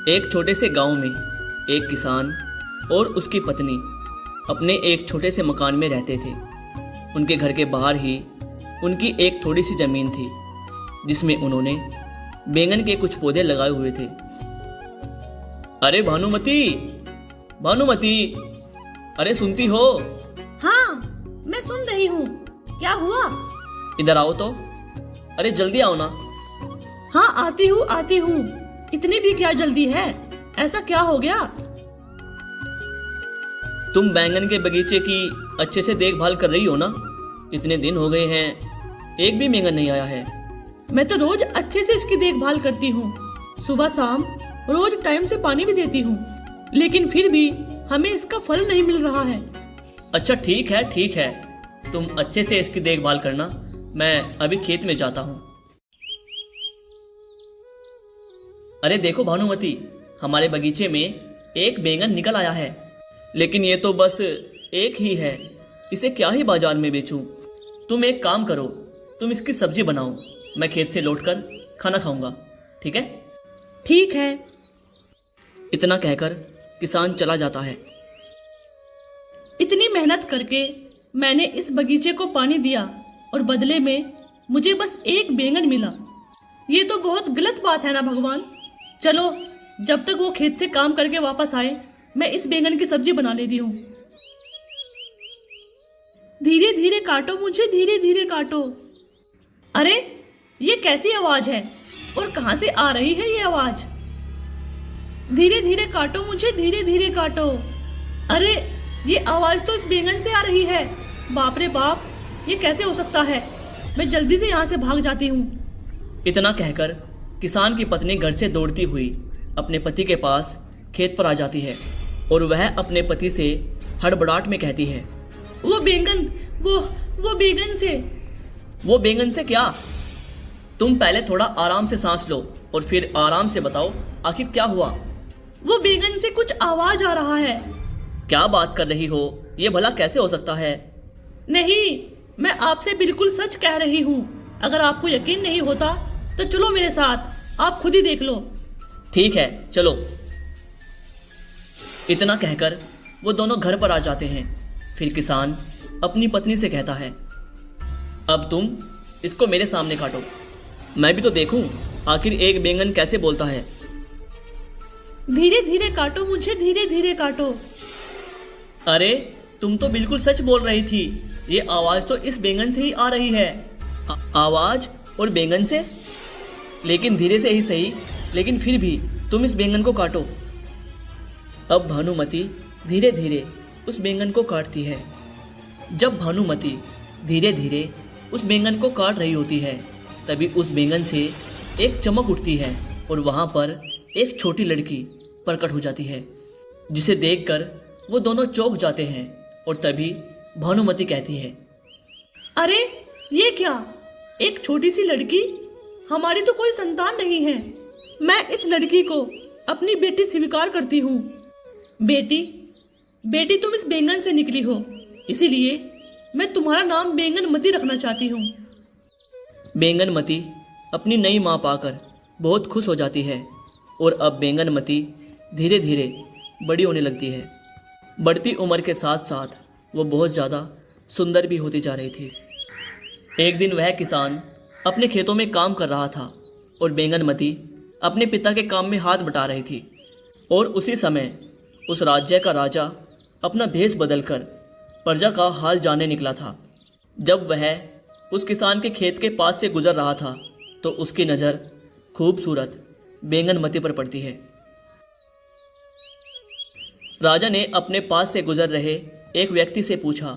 एक छोटे से गांव में एक किसान और उसकी पत्नी अपने एक छोटे से मकान में रहते थे। उनके घर के बाहर ही उनकी एक थोड़ी सी ज़मीन थी जिसमें उन्होंने बैंगन के कुछ पौधे लगाए हुए थे। अरे भानुमती, भानुमती, अरे सुनती हो? हाँ, मैं सुन रही हूँ। क्या हुआ? इधर आओ तो। अरे जल्दी आओ ना। हाँ, आती हूँ। इतनी भी क्या जल्दी है? ऐसा क्या हो गया? तुम बैंगन के बगीचे की अच्छे से देखभाल कर रही हो ना? इतने दिन हो गए हैं, एक भी बैंगन नहीं आया है। मैं तो रोज अच्छे से इसकी देखभाल करती हूँ, सुबह शाम रोज टाइम से पानी भी देती हूँ, लेकिन फिर भी हमें इसका फल नहीं मिल रहा है। अच्छा ठीक है, तुम अच्छे से इसकी देखभाल करना। मैं अभी खेत में जाता हूँ। अरे देखो भानुमती, हमारे बगीचे में एक बैंगन निकल आया है, लेकिन ये तो बस एक ही है। इसे क्या ही बाजार में बेचूं? तुम एक काम करो, तुम इसकी सब्जी बनाओ, मैं खेत से लौटकर खाना खाऊंगा, ठीक है? ठीक है। इतना कहकर किसान चला जाता है। इतनी मेहनत करके मैंने इस बगीचे को पानी दिया और बदले में मुझे बस एक बैंगन मिला। ये तो बहुत गलत बात है ना भगवान। चलो, जब तक वो खेत से काम करके वापस आए, मैं इस बैंगन की सब्जी बना लेती हूँ। धीरे धीरे काटो मुझे, धीरे धीरे काटो। अरे ये कैसी आवाज है और कहाँ से आ रही है ये आवाज? धीरे धीरे काटो मुझे, धीरे धीरे काटो। अरे ये आवाज तो इस बैंगन से आ रही है। बाप रे बाप, ये कैसे हो सकता है? मैं जल्दी से यहाँ से भाग जाती हूँ। इतना कहकर किसान की पत्नी घर से दौड़ती हुई अपने पति के पास खेत पर आ जाती है और वह अपने पति से हड़बड़ाहट में कहती है, वो बैंगन, वो बैंगन से। वो बैंगन से क्या? तुम पहले थोड़ा आराम से सांस लो और फिर आराम से बताओ आखिर क्या हुआ। वो बैंगन से कुछ आवाज आ रहा है। क्या बात कर रही हो? ये भला कैसे हो सकता है? नहीं, मैं आपसे बिल्कुल सच कह रही हूँ। अगर आपको यकीन नहीं होता तो चलो मेरे साथ, आप खुद ही देख लो। ठीक है, चलो। इतना कहकर वो दोनों घर पर आ जाते हैं। फिर किसान अपनी पत्नी से कहता है, अब तुम इसको मेरे सामने काटो, मैं भी तो देखूं आखिर एक बैंगन कैसे बोलता है। धीरे धीरे काटो मुझे, धीरे धीरे काटो। अरे तुम तो बिल्कुल सच बोल रही थी, ये आवाज तो इस बैंगन से ही आ रही है। आवाज और बैंगन से? लेकिन धीरे से ही सही, लेकिन फिर भी तुम इस बैंगन को काटो। अब भानुमती धीरे धीरे उस बैंगन को काटती है। जब भानुमती धीरे धीरे उस बैंगन को काट रही होती है, तभी उस बैंगन से एक चमक उठती है और वहाँ पर एक छोटी लड़की प्रकट हो जाती है, जिसे देखकर वो दोनों चौंक जाते हैं। और तभी भानुमती कहती है, अरे ये क्या? एक छोटी सी लड़की? हमारी तो कोई संतान नहीं है। मैं इस लड़की को अपनी बेटी स्वीकार करती हूँ। बेटी तुम इस बैंगन से निकली हो, इसीलिए मैं तुम्हारा नाम बैंगनमती रखना चाहती हूँ। बैंगनमती अपनी नई माँ पाकर बहुत खुश हो जाती है और अब बैंगनमती धीरे धीरे बड़ी होने लगती है। बढ़ती उम्र के साथ साथ वो बहुत ज़्यादा सुंदर भी होती जा रही थी। एक दिन वह किसान अपने खेतों में काम कर रहा था और बैंगनमती अपने पिता के काम में हाथ बटा रही थी। और उसी समय उस राज्य का राजा अपना भेष बदलकर प्रजा का हाल जानने निकला था। जब वह उस किसान के खेत के पास से गुजर रहा था तो उसकी नज़र खूबसूरत बैंगनमती पर पड़ती है। राजा ने अपने पास से गुजर रहे एक व्यक्ति से पूछा,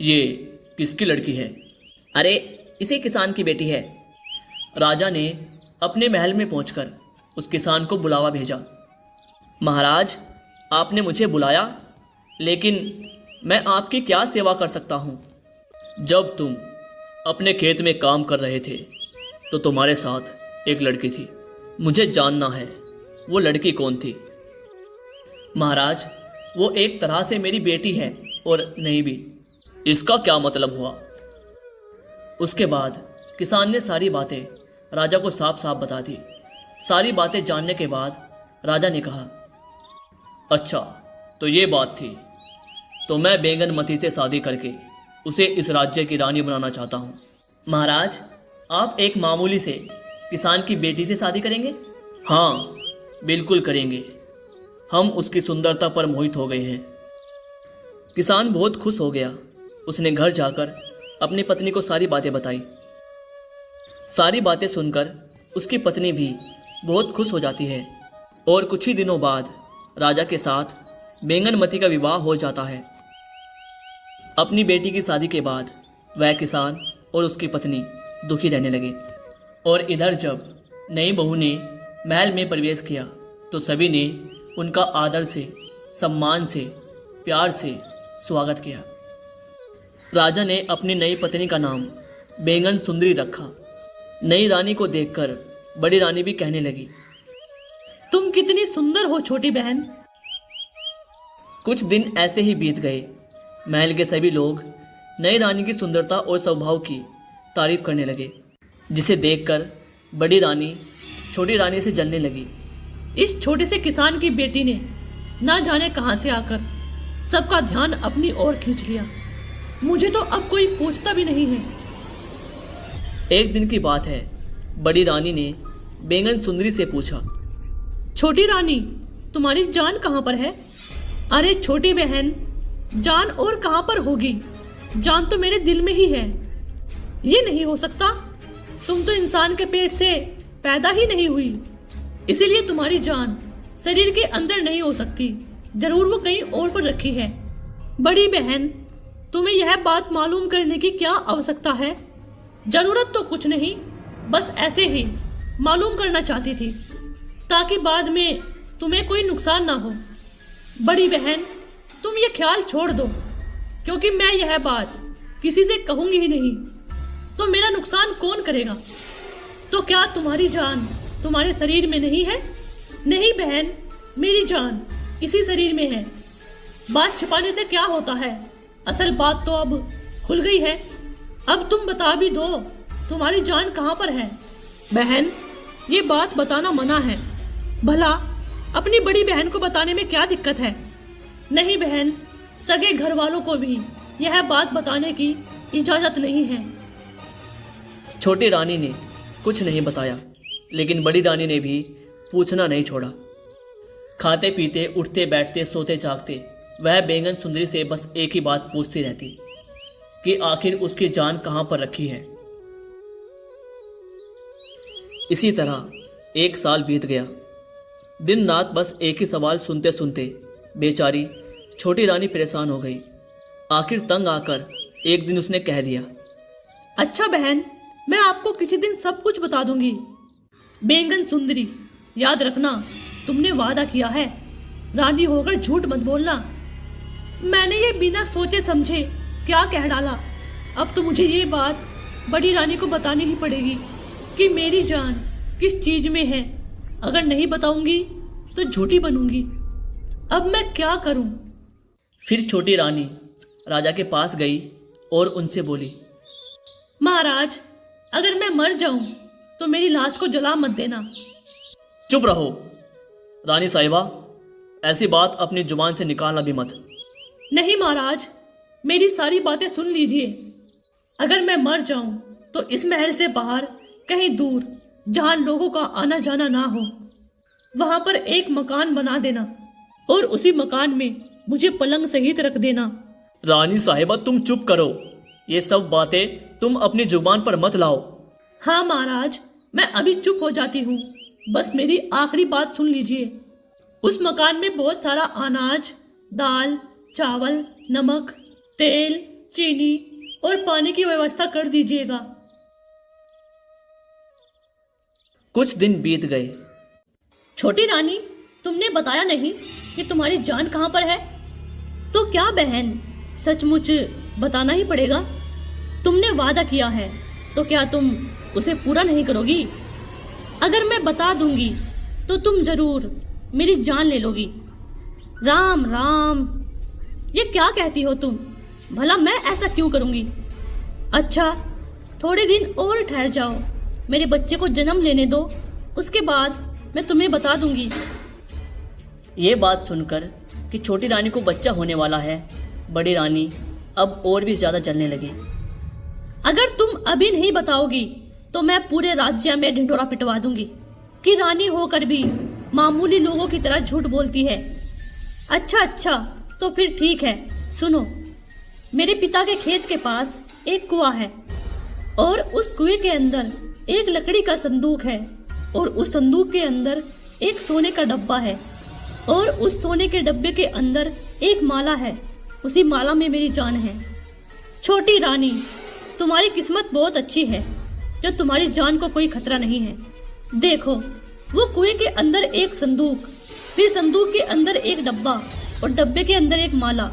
ये किसकी लड़की है? अरे इसी किसान की बेटी है। राजा ने अपने महल में पहुंचकर उस किसान को बुलावा भेजा। महाराज, आपने मुझे बुलाया, लेकिन मैं आपकी क्या सेवा कर सकता हूँ? जब तुम अपने खेत में काम कर रहे थे तो तुम्हारे साथ एक लड़की थी। मुझे जानना है वो लड़की कौन थी। महाराज, वो एक तरह से मेरी बेटी है और नहीं भी। इसका क्या मतलब हुआ? उसके बाद किसान ने सारी बातें राजा को साफ साफ बता दी। सारी बातें जानने के बाद राजा ने कहा, अच्छा तो ये बात थी। तो मैं बैंगनमती से शादी करके उसे इस राज्य की रानी बनाना चाहता हूँ। महाराज, आप एक मामूली से किसान की बेटी से शादी करेंगे? हाँ, बिल्कुल करेंगे। हम उसकी सुंदरता पर मोहित हो गए हैं। किसान बहुत खुश हो गया। उसने घर जाकर अपनी पत्नी को सारी बातें बताई। सारी बातें सुनकर उसकी पत्नी भी बहुत खुश हो जाती है और कुछ ही दिनों बाद राजा के साथ बैंगनमती का विवाह हो जाता है। अपनी बेटी की शादी के बाद वह किसान और उसकी पत्नी दुखी रहने लगे। और इधर जब नई बहू ने महल में प्रवेश किया तो सभी ने उनका आदर से, सम्मान से, प्यार से स्वागत किया। राजा ने अपनी नई पत्नी का नाम बैंगन सुंदरी रखा। नई रानी को देखकर बड़ी रानी भी कहने लगी, तुम कितनी सुंदर हो छोटी बहन। कुछ दिन ऐसे ही बीत गए। महल के सभी लोग नई रानी की सुंदरता और स्वभाव की तारीफ करने लगे, जिसे देखकर बड़ी रानी छोटी रानी से जलने लगी। इस छोटे से किसान की बेटी ने ना जाने कहां से आकर सबका ध्यान अपनी ओर खींच लिया। मुझे तो अब कोई पूछता भी नहीं है। एक दिन की बात है, बड़ी रानी ने बैंगन सुंदरी से पूछा, छोटी रानी, तुम्हारी जान कहाँ पर है? अरे छोटी बहन, जान और कहाँ पर होगी? जान तो मेरे दिल में ही है। ये नहीं हो सकता, तुम तो इंसान के पेट से पैदा ही नहीं हुई, इसीलिए तुम्हारी जान शरीर के अंदर नहीं हो सकती। जरूर वो कहीं और पर रखी है। बड़ी बहन, तुम्हें यह बात मालूम करने की क्या आवश्यकता है? जरूरत तो कुछ नहीं, बस ऐसे ही मालूम करना चाहती थी ताकि बाद में तुम्हें कोई नुकसान ना हो। बड़ी बहन, तुम ये ख्याल छोड़ दो, क्योंकि मैं यह बात किसी से कहूंगी ही नहीं तो मेरा नुकसान कौन करेगा? तो क्या तुम्हारी जान तुम्हारे शरीर में नहीं है? नहीं बहन, मेरी जान इसी शरीर में है। बात छिपाने से क्या होता है? असल बात तो अब खुल गई है। अब तुम बता भी दो, तुम्हारी जान कहाँ पर है? बहन, ये बात बताना मना है। भला अपनी बड़ी बहन को बताने में क्या दिक्कत है? नहीं बहन, सगे घर वालों को भी यह बात बताने की इजाजत नहीं है। छोटी रानी ने कुछ नहीं बताया, लेकिन बड़ी रानी ने भी पूछना नहीं छोड़ा। खाते पीते, उठते बैठते, सोते जागते वह बैंगन सुंदरी से बस एक ही बात पूछती रहती कि आखिर उसकी जान कहाँ पर रखी है। इसी तरह एक साल बीत गया। दिन रात बस एक ही सवाल सुनते सुनते बेचारी छोटी रानी परेशान हो गई। आखिर तंग आकर एक दिन उसने कह दिया, अच्छा बहन, मैं आपको किसी दिन सब कुछ बता दूंगी। बैंगन सुंदरी, याद रखना, तुमने वादा किया है, रानी होकर झूठ मत बोलना। मैंने ये बिना सोचे समझे क्या कह डाला। अब तो मुझे ये बात बड़ी रानी को बतानी ही पड़ेगी कि मेरी जान किस चीज में है। अगर नहीं बताऊंगी तो झूठी बनूंगी। अब मैं क्या करूं? फिर छोटी रानी राजा के पास गई और उनसे बोली, महाराज, अगर मैं मर जाऊं तो मेरी लाश को जला मत देना। चुप रहो रानी साहिबा, ऐसी बात अपनी जुबान से निकालना भी मत। नहीं महाराज, मेरी सारी बातें सुन लीजिए। अगर मैं मर जाऊं तो इस महल से बाहर कहीं दूर, जहां लोगों का आना जाना ना हो, वहां पर एक मकान बना देना और उसी मकान में मुझे पलंग सहित रख देना। रानी साहिबा, तुम चुप करो। ये सब बातें तुम अपनी जुबान पर मत लाओ। हाँ महाराज, मैं अभी चुप हो जाती हूँ, बस मेरी आखिरी बात सुन लीजिए। उस मकान में बहुत सारा अनाज, दाल, चावल, नमक, तेल, चीनी और पानी की व्यवस्था कर दीजिएगा। कुछ दिन बीत गए। छोटी रानी, तुमने बताया नहीं कि तुम्हारी जान कहाँ पर है? तो क्या बहन, सचमुच बताना ही पड़ेगा? तुमने वादा किया है तो क्या तुम उसे पूरा नहीं करोगी? अगर मैं बता दूंगी तो तुम जरूर मेरी जान ले लोगी। राम राम, ये क्या कहती हो तुम? भला मैं ऐसा क्यों करूंगी? अच्छा, थोड़े दिन और ठहर जाओ, मेरे बच्चे को जन्म लेने दो, उसके बाद मैं तुम्हें बता दूंगी। ये बात सुनकर कि छोटी रानी को बच्चा होने वाला है, बड़ी रानी अब और भी ज़्यादा जलने लगी। अगर तुम अभी नहीं बताओगी तो मैं पूरे राज्य में ढिंढोरा पिटवा दूंगी कि रानी होकर भी मामूली लोगों की तरह झूठ बोलती है। अच्छा, तो फिर ठीक है, सुनो। मेरे पिता के खेत के पास एक कुआं है और उस कुएं के अंदर एक लकड़ी का संदूक है और उस संदूक के अंदर एक सोने का डब्बा है और उस सोने के डब्बे के अंदर एक माला है। उसी माला में मेरी जान है। छोटी रानी, तुम्हारी किस्मत बहुत अच्छी है जो तुम्हारी जान को कोई खतरा नहीं है। देखो, वो कुएं के अंदर एक संदूक, फिर संदूक के अंदर एक डब्बा और डब्बे के अंदर एक माला।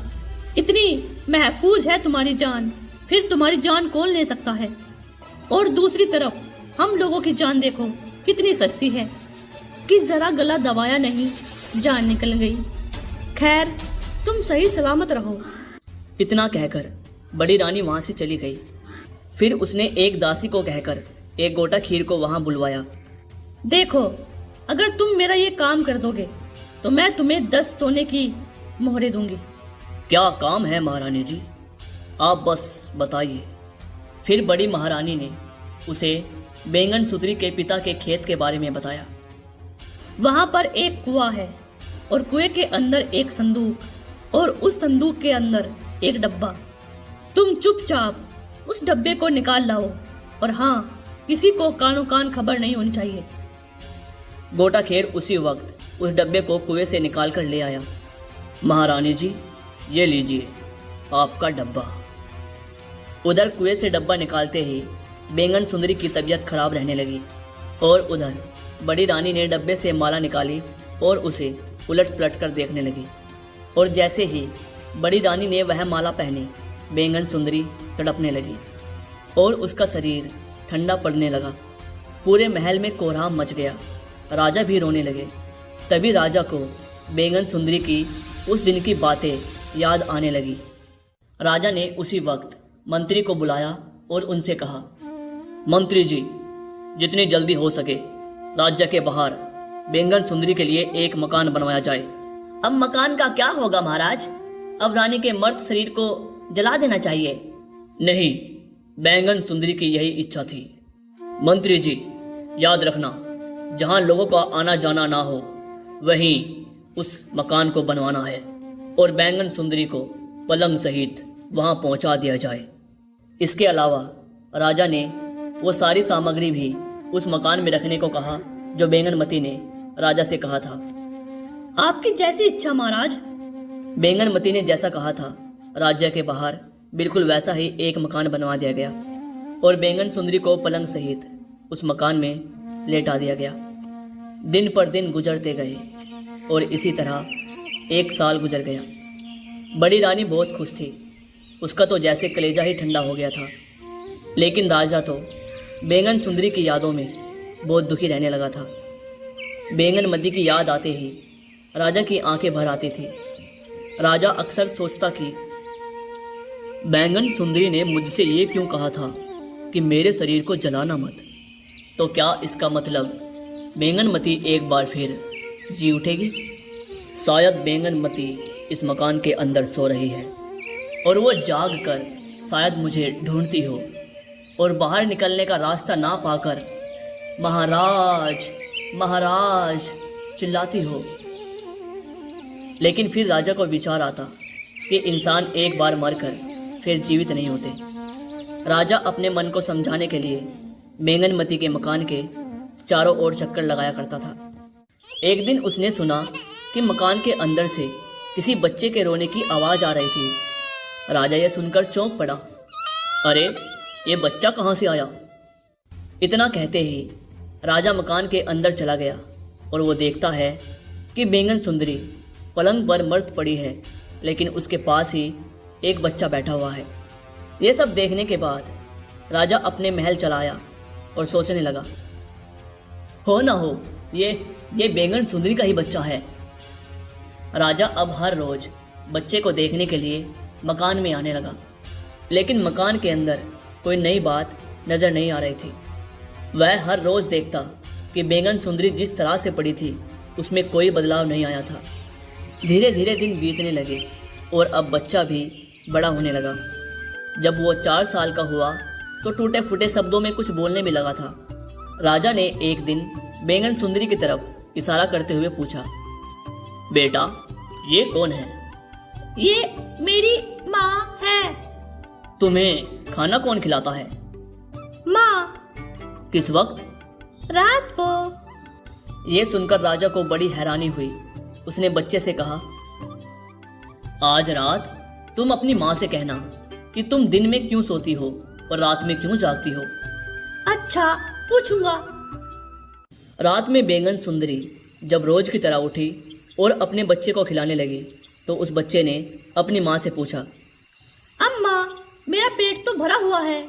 इतनी महफूज है तुम्हारी जान, फिर तुम्हारी जान कौन ले सकता है। और दूसरी तरफ हम लोगों की जान देखो कितनी सस्ती है कि जरा गला दबाया नहीं, जान निकल गई। खैर, तुम सही सलामत रहो। इतना कहकर बड़ी रानी वहाँ से चली गई। फिर उसने एक दासी को कहकर एक गोटा खीर को वहाँ बुलवाया। देखो, अगर तुम मेरा ये काम कर दोगे तो मैं तुम्हें 10 सोने की मोहरें दूंगी। क्या काम है महारानी जी, आप बस बताइए। फिर बड़ी महारानी ने उसे बैंगन सुतरी के पिता के खेत के बारे में बताया। वहाँ पर एक कुआं है और कुएं के अंदर एक संदूक और उस संदूक के अंदर एक डब्बा। तुम चुपचाप उस डब्बे को निकाल लाओ और हाँ, किसी को कानो कान खबर नहीं होनी चाहिए। गोटा खेर उसी वक्त उस डब्बे को कुएं से निकाल कर ले आया। महारानी जी, ये लीजिए आपका डब्बा। उधर कुएं से डब्बा निकालते ही बैंगन सुंदरी की तबीयत खराब रहने लगी और उधर बड़ी रानी ने डब्बे से माला निकाली और उसे उलट पलट कर देखने लगी। और जैसे ही बड़ी रानी ने वह माला पहनी, बैंगन सुंदरी तड़पने लगी और उसका शरीर ठंडा पड़ने लगा। पूरे महल में कोहराम मच गया। राजा भी रोने लगे। तभी राजा को बैंगन सुंदरी की उस दिन की बातें याद आने लगी। राजा ने उसी वक्त मंत्री को बुलाया और उनसे कहा, मंत्री जी, जितनी जल्दी हो सके राज्य के बाहर बैंगन सुंदरी के लिए एक मकान बनवाया जाए। अब मकान का क्या होगा महाराज? अब रानी के मर्त शरीर को जला देना चाहिए। नहीं, बैंगन सुंदरी की यही इच्छा थी। मंत्री जी, याद रखना, जहां लोगों का आना जाना ना हो वहीं उस मकान को बनवाना है और बैंगन सुंदरी को पलंग सहित वहां पहुंचा दिया जाए। इसके अलावा राजा ने वो सारी सामग्री भी उस मकान में रखने को कहा जो बैंगनमती ने राजा से कहा था। आपकी जैसी इच्छा महाराज। बैंगनमती ने जैसा कहा था, राज्य के बाहर बिल्कुल वैसा ही एक मकान बनवा दिया गया और बैंगन सुंदरी को पलंग सहित उस मकान में लेटा दिया गया। दिन पर दिन गुजरते गए और इसी तरह 1 साल गुजर गया। बड़ी रानी बहुत खुश थी। उसका तो जैसे कलेजा ही ठंडा हो गया था। लेकिन राजा तो बैंगन सुंदरी की यादों में बहुत दुखी रहने लगा था। बैंगनमती की याद आते ही राजा की आंखें भर आती थी। राजा अक्सर सोचता कि बैंगन सुंदरी ने मुझसे ये क्यों कहा था कि मेरे शरीर को जलाना मत। तो क्या इसका मतलब बैंगनमती एक बार फिर जी उठेगी? शायद बैंगनमती इस मकान के अंदर सो रही है और वो जाग कर शायद मुझे ढूंढती हो और बाहर निकलने का रास्ता ना पाकर महाराज महाराज चिल्लाती हो। लेकिन फिर राजा को विचार आता कि इंसान एक बार मरकर फिर जीवित नहीं होते। राजा अपने मन को समझाने के लिए बैंगनमती के मकान के चारों ओर चक्कर लगाया करता था। एक दिन उसने सुना कि मकान के अंदर से किसी बच्चे के रोने की आवाज़ आ रही थी। राजा यह सुनकर चौंक पड़ा। अरे, ये बच्चा कहाँ से आया? इतना कहते ही राजा मकान के अंदर चला गया और वो देखता है कि बैंगन सुंदरी पलंग पर मर्द पड़ी है, लेकिन उसके पास ही एक बच्चा बैठा हुआ है। ये सब देखने के बाद राजा अपने महल चला आया और सोचने लगा, हो ना हो ये बैंगन सुंदरी का ही बच्चा है। राजा अब हर रोज बच्चे को देखने के लिए मकान में आने लगा, लेकिन मकान के अंदर कोई नई बात नज़र नहीं आ रही थी। वह हर रोज़ देखता कि बैंगन सुंदरी जिस तरह से पड़ी थी उसमें कोई बदलाव नहीं आया था। धीरे धीरे दिन बीतने लगे और अब बच्चा भी बड़ा होने लगा। जब वो 4 साल का हुआ तो टूटे फूटे शब्दों में कुछ बोलने भी लगा था। राजा ने एक दिन बैंगन सुंदरी की तरफ इशारा करते हुए पूछा, बेटा ये कौन है? ये मेरी माँ है। तुम्हें खाना कौन खिलाता है? माँ। किस वक्त? रात को। ये सुनकर राजा को बड़ी हैरानी हुई। उसने बच्चे से कहा, आज रात तुम अपनी माँ से कहना कि तुम दिन में क्यों सोती हो और रात में क्यों जागती हो। अच्छा, पूछूंगा। रात में बैंगन सुंदरी जब रोज की तरह उठी और अपने बच्चे को खिलाने लगी तो उस बच्चे ने अपनी माँ से पूछा, अम्मा, मेरा पेट तो भरा हुआ है,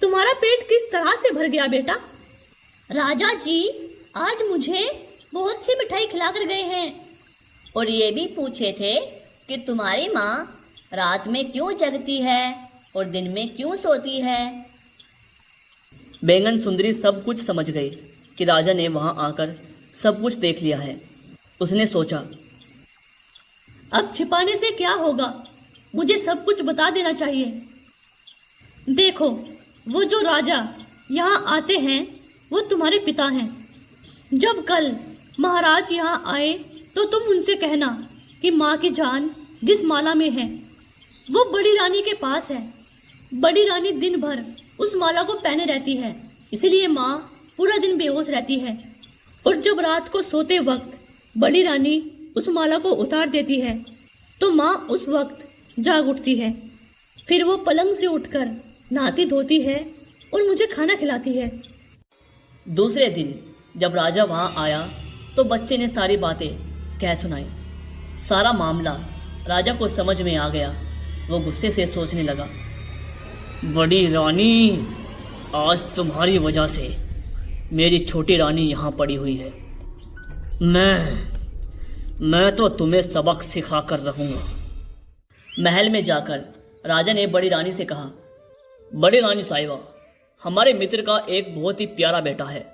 तुम्हारा पेट किस तरह से भर गया बेटा? राजा जी आज मुझे बहुत सी मिठाई खिलाकर गए हैं और ये भी पूछे थे कि तुम्हारी माँ रात में क्यों जगती है और दिन में क्यों सोती है। बैंगन सुंदरी सब कुछ समझ गई कि राजा ने वहां आकर सब कुछ देख लिया है। उसने सोचा, अब छिपाने से क्या होगा, मुझे सब कुछ बता देना चाहिए। देखो, वो जो राजा यहाँ आते हैं वो तुम्हारे पिता हैं। जब कल महाराज यहाँ आए तो तुम उनसे कहना कि माँ की जान जिस माला में है वो बड़ी रानी के पास है। बड़ी रानी दिन भर उस माला को पहने रहती है, इसलिए माँ पूरा दिन बेहोश रहती है। और जब रात को सोते वक्त बड़ी रानी उस माला को उतार देती है तो माँ उस वक्त जाग उठती है। फिर वो पलंग से उठकर नहाती धोती है और मुझे खाना खिलाती है। दूसरे दिन जब राजा वहां आया तो बच्चे ने सारी बातें कह सुनाई। सारा मामला राजा को समझ में आ गया। वो गुस्से से सोचने लगा, बड़ी रानी, आज तुम्हारी वजह से मेरी छोटी रानी यहाँ पड़ी हुई है। मैं तो तुम्हें सबक सिखा कर रहूँगा। महल में जाकर राजा ने बड़ी रानी से कहा, बड़ी रानी साहिबा, हमारे मित्र का एक बहुत ही प्यारा बेटा है,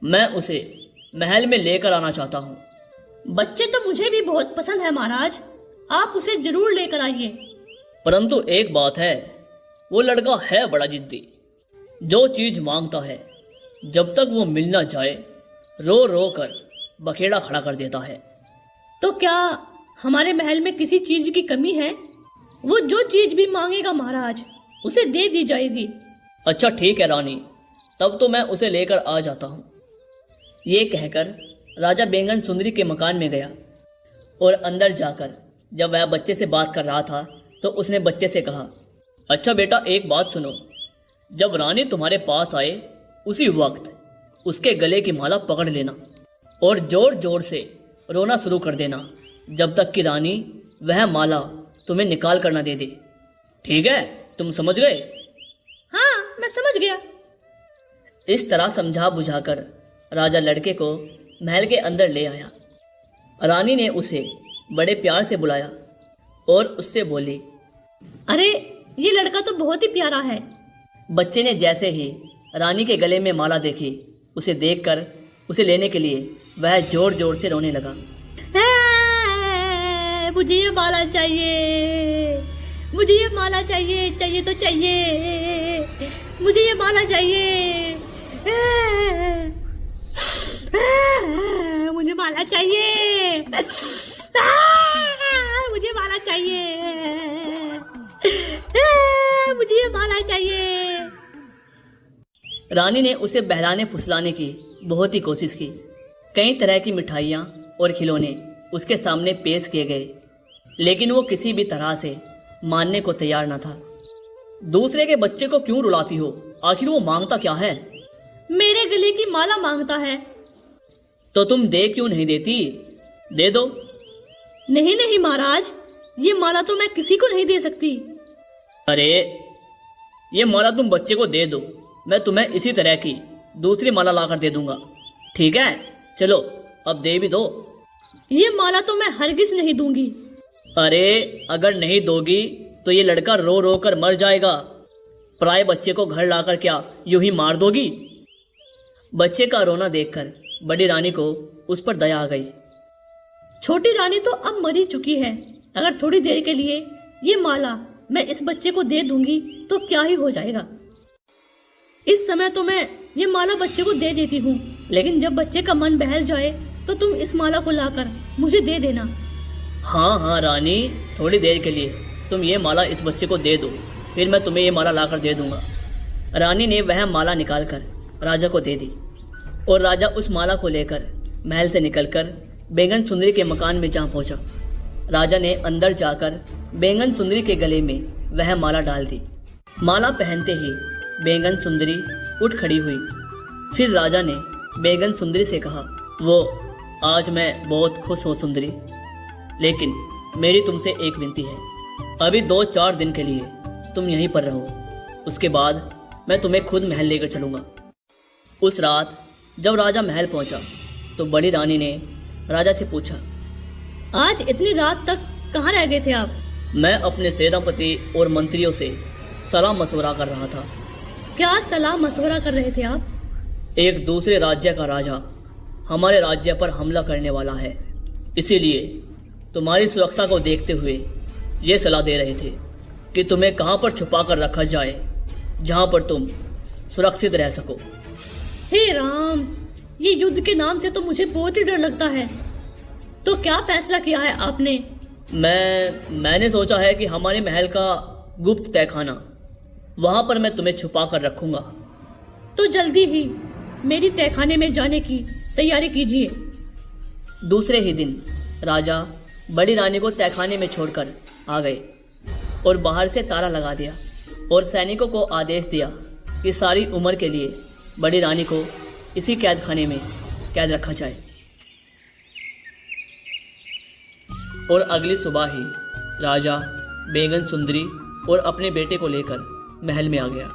मैं उसे महल में लेकर आना चाहता हूँ। बच्चे तो मुझे भी बहुत पसंद है महाराज, आप उसे जरूर लेकर आइए। परंतु एक बात है, वो लड़का है बड़ा जिद्दी। जो चीज मांगता है जब तक वो मिल ना जाए रो रो कर बखेड़ा खड़ा कर देता है। तो क्या हमारे महल में किसी चीज की कमी है? वो जो चीज भी मांगेगा महाराज उसे दे दी जाएगी। अच्छा ठीक है रानी, तब तो मैं उसे लेकर आ जाता हूँ। ये कहकर राजा बैंगन सुंदरी के मकान में गया और अंदर जाकर जब वह बच्चे से बात कर रहा था तो उसने बच्चे से कहा, अच्छा बेटा एक बात सुनो, जब रानी तुम्हारे पास आए उसी वक्त उसके गले की माला पकड़ लेना और जोर जोर से रोना शुरू कर देना जब तक कि रानी वह माला तुम्हें निकाल कर ना दे दे। ठीक है, तुम समझ गए? हाँ, मैं समझ गया। इस तरह समझा बुझाकर राजा लड़के को महल के अंदर ले आया। रानी ने उसे बड़े प्यार से बुलाया और उससे बोली, अरे ये लड़का तो बहुत ही प्यारा है। बच्चे ने जैसे ही रानी के गले में माला देखी, उसे देखकर उसे लेने के लिए वह जोर जोर से रोने लगा। मुझे ये माला चाहिए, मुझे ये माला चाहिए, चाहिए तो चाहिए, मुझे ये माला चाहिए, मुझे माला चाहिए, मुझे माला चाहिए, मुझे ये माला चाहिए। रानी ने उसे बहलाने फुसलाने की बहुत ही कोशिश की। कई तरह की मिठाइयाँ और खिलौने उसके सामने पेश किए गए, लेकिन वो किसी भी तरह से मानने को तैयार न था। दूसरे के बच्चे को क्यों रुलाती हो? आखिर वो मांगता क्या है? मेरे गले की माला मांगता है। तो तुम दे क्यों नहीं देती? दे दो। नहीं नहीं महाराज, ये माला तो मैं किसी को नहीं दे सकती। अरे ये माला तुम बच्चे को दे दो, मैं तुम्हें इसी तरह की दूसरी माला लाकर दे दूंगा। ठीक है, चलो अब दे भी दो। ये माला तो मैं हरगिज नहीं दूंगी। अरे अगर नहीं दोगी तो ये लड़का रो रो कर मर जाएगा। पराए बच्चे को घर लाकर क्या यूं ही मार दोगी? बच्चे का रोना देखकर बड़ी रानी को उस पर दया आ गई। छोटी रानी तो अब मर ही चुकी है। अगर थोड़ी देर के लिए ये माला मैं इस बच्चे को दे दूंगी तो क्या ही हो जाएगा। इस समय तो मैं ये माला बच्चे को दे देती हूँ, लेकिन जब बच्चे का मन बहल जाए तो तुम इस माला को लाकर मुझे दे देना। हाँ हाँ रानी, थोड़ी देर के लिए तुम ये माला इस बच्चे को दे दो, फिर मैं तुम्हें ये माला लाकर दे दूंगा। रानी ने वह माला निकालकर राजा को दे दी और राजा उस माला को लेकर महल से निकलकर बैंगन सुंदरी के मकान में जा पहुंचा। राजा ने अंदर जाकर बैंगन सुंदरी के गले में वह माला डाल दी। माला पहनते ही बैंगन सुंदरी उठ खड़ी हुई। फिर राजा ने बैंगन सुंदरी से कहा, वो आज मैं बहुत खुश हूँ सुंदरी, लेकिन मेरी तुमसे एक विनती है। अभी 2-4 दिन के लिए तुम यहीं पर रहो, उसके बाद मैं तुम्हें खुद महल लेकर चलूँगा। उस रात जब राजा महल पहुँचा तो बड़ी रानी ने राजा से पूछा, आज इतनी रात तक कहाँ रह गए थे आप? मैं अपने सेनापति और मंत्रियों से सलाह मशवरा कर रहा था। क्या सलाह मशवरा कर रहे थे आप? एक दूसरे राज्य का राजा हमारे राज्य पर हमला करने वाला है, इसीलिए तुम्हारी सुरक्षा को देखते हुए ये सलाह दे रहे थे कि तुम्हें कहाँ पर छुपा कर रखा जाए जहाँ पर तुम सुरक्षित रह सको। हे राम, ये युद्ध के नाम से तो मुझे बहुत ही डर लगता है। तो क्या फैसला किया है आपने? मैंने सोचा है कि हमारे महल का गुप्त तहखाना, वहाँ पर मैं तुम्हें छुपा कर रखूँगा। तो जल्दी ही मेरी तहखाने में जाने की तैयारी कीजिए। दूसरे ही दिन राजा बड़ी रानी को तहखाने में छोड़कर आ गए और बाहर से ताला लगा दिया और सैनिकों को आदेश दिया कि सारी उम्र के लिए बड़ी रानी को इसी कैद खाने में कैद रखा जाए। और अगली सुबह ही राजा बैंगन सुंदरी और अपने बेटे को लेकर महल में आ गया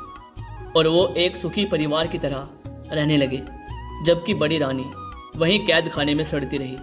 और वो एक सुखी परिवार की तरह रहने लगे, जबकि बड़ी रानी वहीं कैद खाने में सड़ती रही।